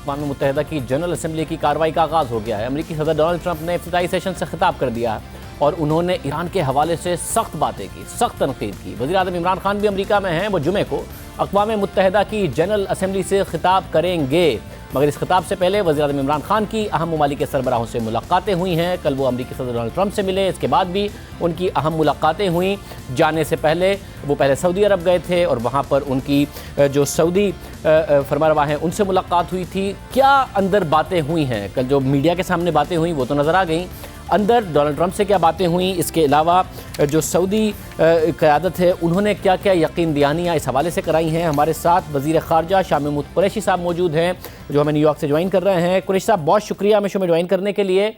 اقوام متحدہ کی جنرل اسمبلی کی کارروائی کا آغاز ہو گیا ہے۔ امریکی صدر ڈونلڈ ٹرمپ نے افتتاحی سیشن سے خطاب کر دیا ہے اور انہوں نے ایران کے حوالے سے سخت باتیں کی، سخت تنقید کی۔ وزیر اعظم عمران خان بھی امریکہ میں ہیں، وہ جمعے کو اقوام متحدہ کی جنرل اسمبلی سے خطاب کریں گے، مگر اس خطاب سے پہلے وزیر اعظم عمران خان کی اہم ممالک کے سربراہوں سے ملاقاتیں ہوئی ہیں۔ کل وہ امریکی صدر ڈونلڈ ٹرمپ سے ملے، اس کے بعد بھی ان کی اہم ملاقاتیں ہوئیں۔ جانے سے پہلے وہ سعودی عرب گئے تھے اور وہاں پر ان کی جو سعودی فرمانروا ہیں ان سے ملاقات ہوئی تھی۔ کیا اندر باتیں ہوئی ہیں؟ کل جو میڈیا کے سامنے باتیں ہوئیں وہ تو نظر آ گئیں، اندر ڈونلڈ ٹرمپ سے کیا باتیں ہوئیں، اس کے علاوہ جو سعودی قیادت ہے انہوں نے کیا کیا یقین دہانیاں اس حوالے سے کرائی ہیں؟ ہمارے ساتھ وزیر خارجہ شاہ محمود قریشی صاحب موجود ہیں جو ہمیں نیو یارک سے جوائن کر رہے ہیں۔ قریشی صاحب بہت شکریہ ہمیں شو میں جوائن کرنے کے لیے۔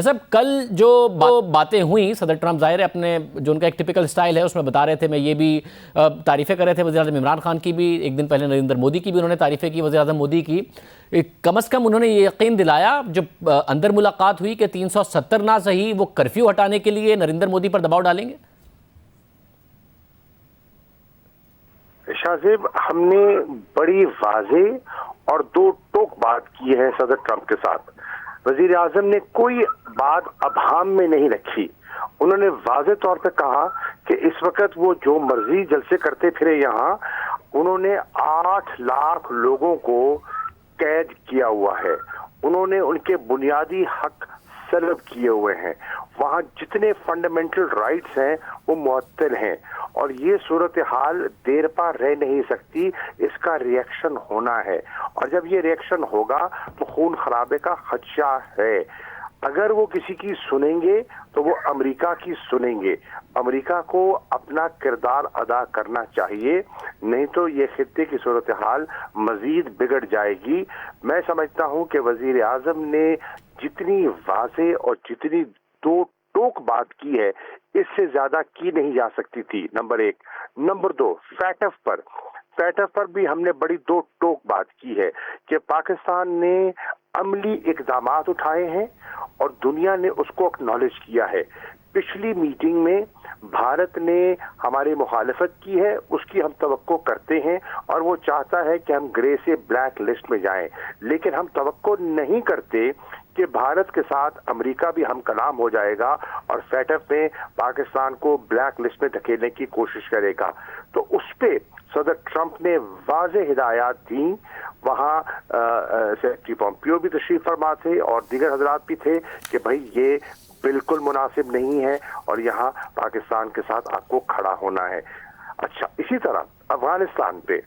صاحب کل جو باتیں ہوئیں، صدر ٹرمپ ظاہر ہے اپنے جو ان کا ایک ٹپیکل سٹائل ہے اس میں بتا رہے تھے، میں یہ بھی تعریفیں کر رہے تھے وزیر اعظم عمران خان کی بھی، ایک دن پہلے نریندر مودی کی بھی انہوں نے تعریفیں کی، وزیر اعظم مودی کی۔ کم از کم انہوں نے یہ یقین دلایا جب اندر ملاقات ہوئی کہ 370 نہ صحیح وہ کرفیو ہٹانے کے لیے نریندر مودی پر دباؤ ڈالیں گے۔ شاہزیب، ہم نے بڑی واضح اور دو ٹوک بات کی ہے صدر ٹرمپ کے ساتھ۔ وزیر اعظم نے کوئی بات ابہام میں نہیں رکھی، انہوں نے واضح طور پہ کہا کہ اس وقت وہ جو مرضی جلسے کرتے پھرے یہاں، انہوں نے 8 لاکھ لوگوں کو قید کیا ہوا ہے، انہوں نے ان کے بنیادی حق سلب کیے ہوئے ہیں، وہاں جتنے فنڈامنٹل رائٹس ہیں وہ معطل ہیں، اور یہ صورتحال دیر پا رہ نہیں سکتی، اس کا ریئیکشن ہونا ہے، اور جب یہ ریئیکشن ہوگا تو خون خرابے کا خدشہ ہے۔ اگر وہ کسی کی سنیں گے تو وہ امریکہ کی سنیں گے۔ امریکہ کو اپنا کردار ادا کرنا چاہیے، نہیں تو یہ خطے کی صورتحال مزید بگڑ جائے گی۔ میں سمجھتا ہوں کہ وزیر اعظم نے جتنی واضح اور جتنی دو ٹوک بات کی ہے اس سے زیادہ کی نہیں جا سکتی تھی، نمبر 1۔ نمبر 2، فیٹف پر بھی ہم نے بڑی دو ٹوک بات کی ہے کہ پاکستان نے عملی اقدامات اٹھائے ہیں اور دنیا نے اس کو اکنالج کیا ہے۔ پچھلی میٹنگ میں بھارت نے ہماری مخالفت کی ہے، اس کی ہم توقع کرتے ہیں، اور وہ چاہتا ہے کہ ہم گرے سے بلیک لسٹ میں جائیں، لیکن ہم توقع نہیں کرتے کہ بھارت کے ساتھ امریکہ بھی ہم کلام ہو جائے گا اور فیٹف میں پاکستان کو بلیک لسٹ میں دھکیلنے کی کوشش کرے گا۔ تو اس پہ صدر ٹرمپ نے واضح ہدایات دیں، وہاں سیکرٹری پومپیو بھی تشریف فرما تھے اور دیگر حضرات بھی تھے کہ بھائی یہ بالکل مناسب نہیں ہے اور یہاں پاکستان کے ساتھ آپ کو کھڑا ہونا ہے۔ اچھا، اسی طرح افغانستان پہ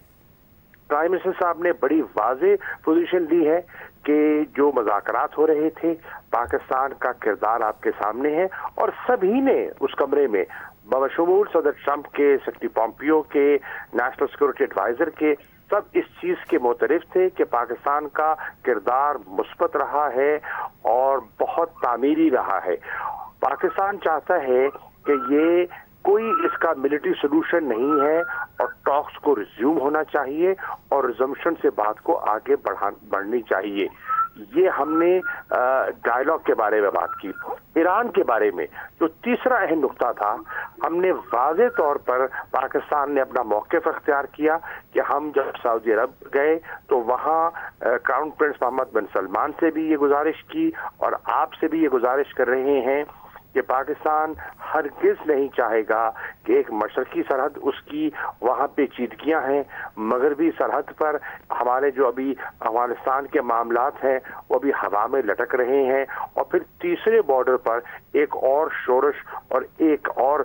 پرائم منسٹر صاحب نے بڑی واضح پوزیشن لی ہے کہ جو مذاکرات ہو رہے تھے، پاکستان کا کردار آپ کے سامنے ہے، اور سبھی نے اس کمرے میں بشمول صدر ٹرمپ کے، سیکرٹری پومپیو کے، نیشنل سیکورٹی ایڈوائزر کے، سب اس چیز کے معترف تھے کہ پاکستان کا کردار مثبت رہا ہے اور بہت تعمیری رہا ہے۔ پاکستان چاہتا ہے کہ یہ کوئی اس کا ملٹری سولوشن نہیں ہے اور ٹاکس کو ریزیوم ہونا چاہیے اور ریزمپشن سے بات کو آگے بڑھنی چاہیے۔ یہ ہم نے ڈائلاگ کے بارے میں بات کی۔ ایران کے بارے میں جو تیسرا اہم نقطہ تھا، ہم نے واضح طور پر پاکستان نے اپنا موقف اختیار کیا کہ ہم جب سعودی عرب گئے تو وہاں کراؤن پرنس محمد بن سلمان سے بھی یہ گزارش کی اور آپ سے بھی یہ گزارش کر رہے ہیں کہ پاکستان ہرگز نہیں چاہے گا کہ ایک مشرقی سرحد اس کی وہاں پیچیدگیاں ہیں، مغربی سرحد پر ہمارے جو ابھی افغانستان کے معاملات ہیں وہ ابھی ہوا میں لٹک رہے ہیں، اور پھر تیسرے بارڈر پر ایک اور شورش اور ایک اور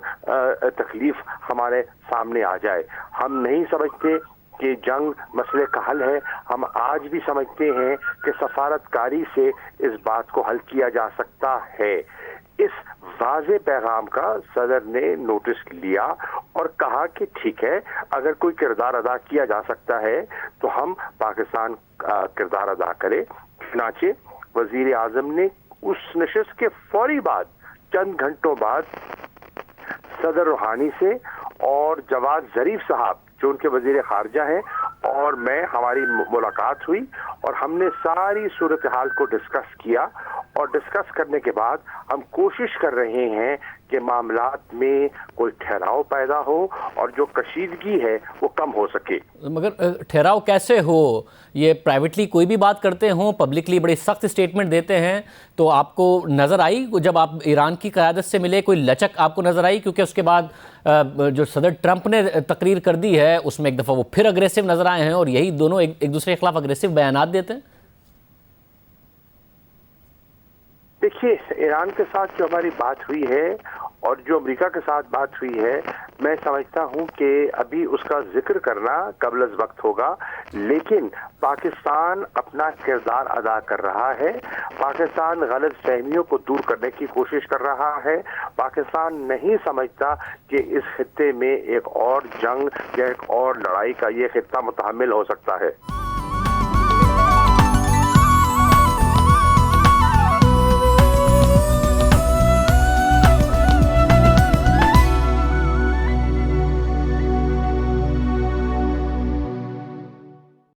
تکلیف ہمارے سامنے آ جائے۔ ہم نہیں سمجھتے کہ جنگ مسئلے کا حل ہے، ہم آج بھی سمجھتے ہیں کہ سفارتکاری سے اس بات کو حل کیا جا سکتا ہے۔ اس واضح پیغام کا صدر نے نوٹس لیا اور کہا کہ ٹھیک ہے، اگر کوئی کردار ادا کیا جا سکتا ہے تو ہم پاکستان کا کردار ادا کرے۔ چنانچہ وزیر اعظم نے اس نشست کے فوری بعد چند گھنٹوں بعد صدر روحانی سے اور جواد ظریف صاحب جو ان کے وزیر خارجہ ہیں اور میں، ہماری ملاقات ہوئی اور ہم نے ساری صورتحال کو ڈسکس کیا اور ڈسکس کرنے کے بعد ہم کوشش کر رہے ہیں کہ معاملات میں کوئی ٹھہراؤ پیدا ہو اور جو کشیدگی ہے وہ کم ہو سکے. مگر ٹھہراؤ کیسے ہو؟ یہ پرائیویٹلی کوئی بھی بات کرتے ہوں، پبلکلی بڑی سخت اسٹیٹمنٹ دیتے ہیں، تو آپ کو نظر آئی جب آپ ایران کی قیادت سے ملے کوئی لچک آپ کو نظر آئی؟ کیونکہ اس کے بعد جو صدر ٹرمپ نے تقریر کر دی ہے اس میں ایک دفعہ وہ پھر اگریسو نظر آئے ہیں اور یہی دونوں ایک دوسرے کے خلاف اگریسو بیانات دیتے ہیں. دیکھیے، ایران کے ساتھ جو ہماری بات ہوئی ہے اور جو امریکہ کے ساتھ بات ہوئی ہے، میں سمجھتا ہوں کہ ابھی اس کا ذکر کرنا قبل از وقت ہوگا، لیکن پاکستان اپنا کردار ادا کر رہا ہے. پاکستان غلط فہمیوں کو دور کرنے کی کوشش کر رہا ہے. پاکستان نہیں سمجھتا کہ اس خطے میں ایک اور جنگ یا ایک اور لڑائی کا یہ خطہ متحمل ہو سکتا ہے.